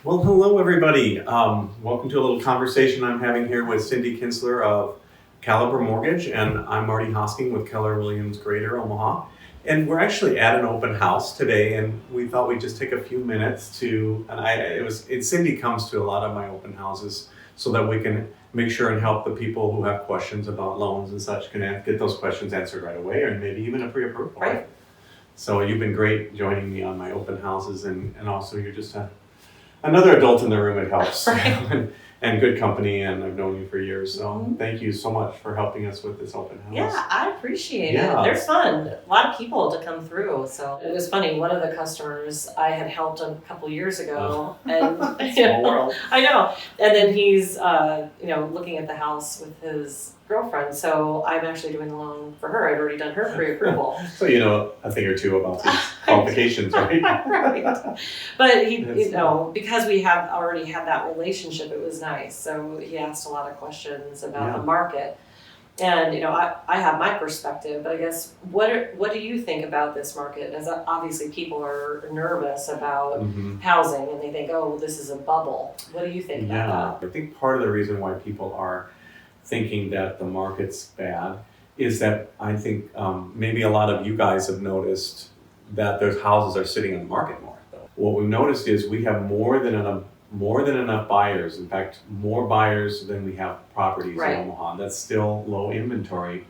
Well, hello everybody. Welcome to a little conversation I'm having here with Cindy Kinsler of Caliber Mortgage, and I'm Marty Hosking with Keller Williams Greater Omaha. And we're actually at an open house today, and we thought we'd just take a few minutes to. Cindy comes to a lot of my open houses so that we can make sure and help the people who have questions about loans and such can get those questions answered right away, or maybe even a pre-approval. Right. So you've been great joining me on my open houses, and also you're just another adult in the room. It helps. Right. And good company, and I've known you for years, so Mhm. Thank you so much for helping us with this open house. Yeah, I appreciate Yeah. it. They're fun. A lot of people to come through. So it was funny. One of the customers I had helped a couple years ago, and Small world. I know. And then he's, looking at the house with his girlfriend. So I'm actually doing the loan for her. I'd already done her pre-approval. So you know a thing or two about these qualifications, right? Right. But he, That's- because we have already had that relationship, it was nice. So he asked a lot of questions about the market. And, I have my perspective, but I guess, what do you think about this market? As obviously people are nervous about housing and they think, oh, this is a bubble. What do you think about that? I think part of the reason why people are thinking that the market's bad is that I think maybe a lot of you guys have noticed that those houses are sitting on the market more. What we've noticed is we have more than enough buyers. In fact, more buyers than we have properties Right. in Omaha. That's still low inventory.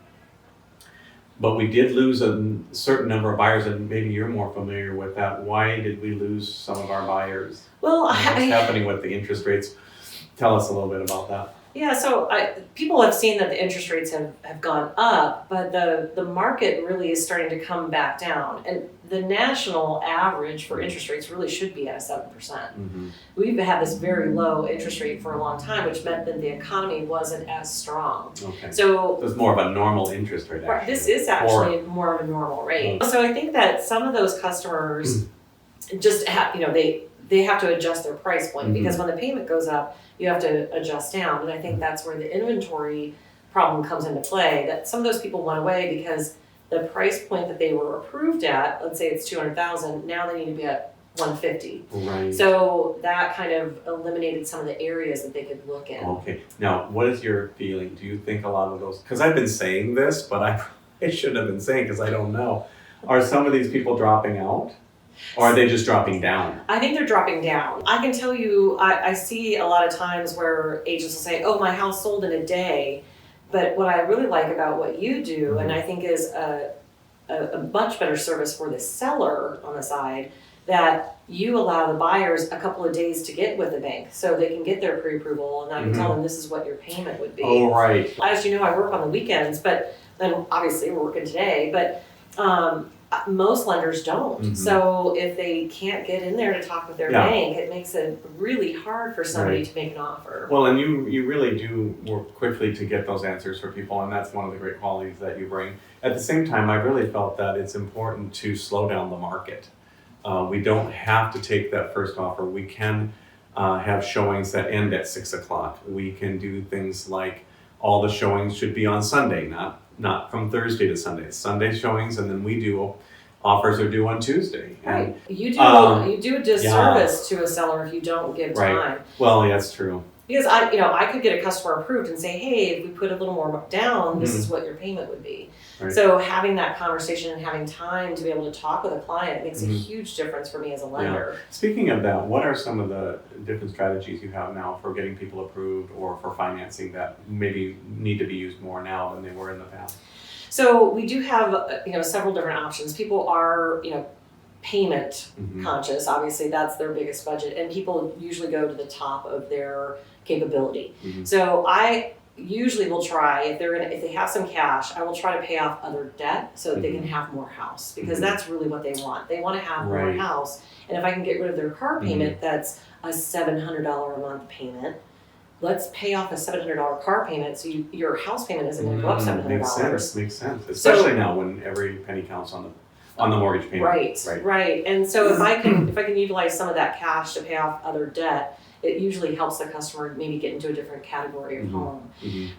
But we did lose a certain number of buyers, and maybe you're more familiar with that. Why did we lose some of our buyers? Well, What's happening with the interest rates? Tell us a little bit about that. Yeah, so people have seen that the interest rates have gone up, but the market really is starting to come back down. And the national average for interest rates really should be at a 7%. We've had this very low interest rate for a long time, which meant that the economy wasn't as strong. Okay. So it's more of a normal interest rate, actually. this is actually more of a normal rate. So I think that some of those customers just have, they have to adjust their price point because when the payment goes up, you have to adjust down. And I think that's where the inventory problem comes into play, that some of those people went away because the price point that they were approved at, let's say it's 200,000, now they need to be at 150. Right. So that kind of eliminated some of the areas that they could look in. Okay. Now, what is your feeling? Do you think a lot of those, because I've been saying this, but I shouldn't have been saying because I don't know. Are some of these people dropping out? Or are they just dropping down? I think they're dropping down. I can tell you, I see a lot of times where agents will say, oh, my house sold in a day. But what I really like about what you do, and I think is a much better service for the seller on the side, that you allow the buyers a couple of days to get with the bank so they can get their pre-approval, and I can tell them this is what your payment would be. Oh, right. As you know, I work on the weekends, but then obviously we're working today, but most lenders don't. So if they can't get in there to talk with their bank, it makes it really hard for somebody to make an offer. Well, and you really do work quickly to get those answers for people, and that's one of the great qualities that you bring. At the same time, I really felt that it's important to slow down the market. We don't have to take that first offer. We can have showings that end at 6 o'clock. We can do things like all the showings should be on Sunday, not from Thursday to Sunday. It's Sunday showings, and then we do offers are due on Tuesday. Right. You do a disservice to a seller if you don't give time. Right. Well, yeah, that's true. Because I could get a customer approved and say, hey, if we put a little more down, this is what your payment would be. Right. So having that conversation and having time to be able to talk with a client makes a huge difference for me as a lender. Yeah. Speaking of that, what are some of the different strategies you have now for getting people approved or for financing that maybe need to be used more now than they were in the past? So we do have several different options. People are payment conscious. Obviously, that's their biggest budget, and people usually go to the top of their capability. So I usually will try, if they have some cash, I will try to pay off other debt so that they can have more house, because that's really what they want. They want to have more house, and if I can get rid of their car payment, that's a $700 a month payment. Let's pay off a $700 car payment so your house payment isn't going to go up $700. Makes sense. Especially now when every penny counts on the mortgage payment. Right. And so if I can utilize some of that cash to pay off other debt, it usually helps the customer maybe get into a different category of home.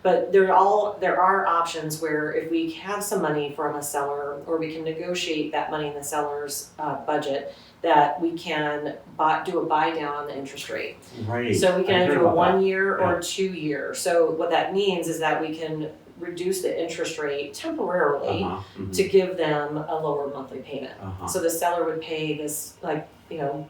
But there are options where if we have some money from a seller, or we can negotiate that money in the seller's budget, that we can do a buy down on the interest rate. Right. So we can I either heard do a about that. 1 year Yeah. or 2 year. So what that means is that we can reduce the interest rate temporarily Mhm. to give them a lower monthly payment. So the seller would pay this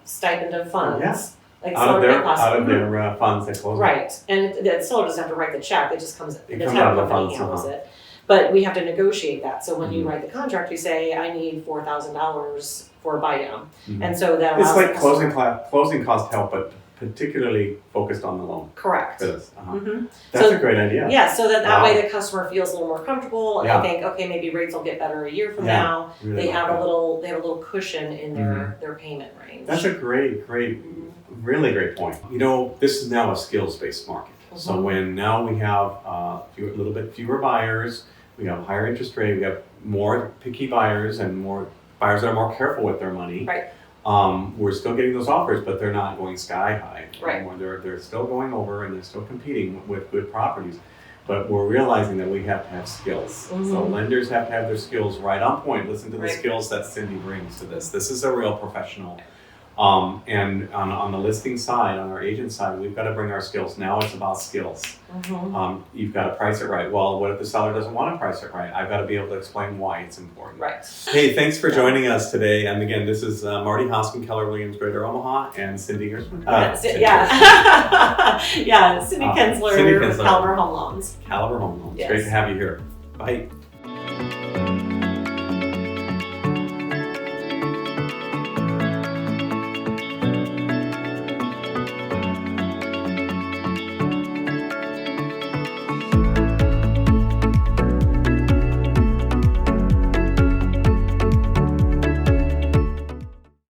stipend of funds. Yeah. Like Out of seller their pay costs. funds at closing. Right, and the seller doesn't have to write the check, it just comes, the comes title out of the company funds, handles it. But we have to negotiate that, so when you Mhm. write the contract, you say, I need $4,000 for a buy down. Mhm. And so that It's allows like the customer. closing cost help, but particularly focused on the loan. Correct. For this. Mhm. That's So- a great idea. Yeah, so that Wow. way the customer feels a little more comfortable and Yeah. they think, okay, maybe rates will get better a year from Yeah. now. Really They like have that. a little cushion in their payment range. That's a great, really great point. This is now a skills-based market. So Mhm. when now we have a little bit fewer buyers, we have higher interest rate, we have more picky buyers and more buyers that are more careful with their money. Right. We're still getting those offers, but they're not going sky high Right. anymore. They're still going over and they're still competing with good properties. But we're realizing that we have to have skills. So Mhm. lenders have to have their skills right on point. Listen to the Right. skills that Cindy brings to this. This is a real professional. And on the listing side, on our agent side, we've got to bring our skills. Now it's about skills. Mhm. You've got to price it right. Well, what if the seller doesn't want to price it right? I've got to be able to explain why it's important. Right. Hey, thanks for joining us today. And again, this is Marty Hosking, Keller Williams, Greater Omaha, and Cindy Gersman. Yeah. Cindy Kinsler, Cindy Kinsler. Caliber Home Loans. Caliber Home Loans. Yes. Great to have you here. Bye.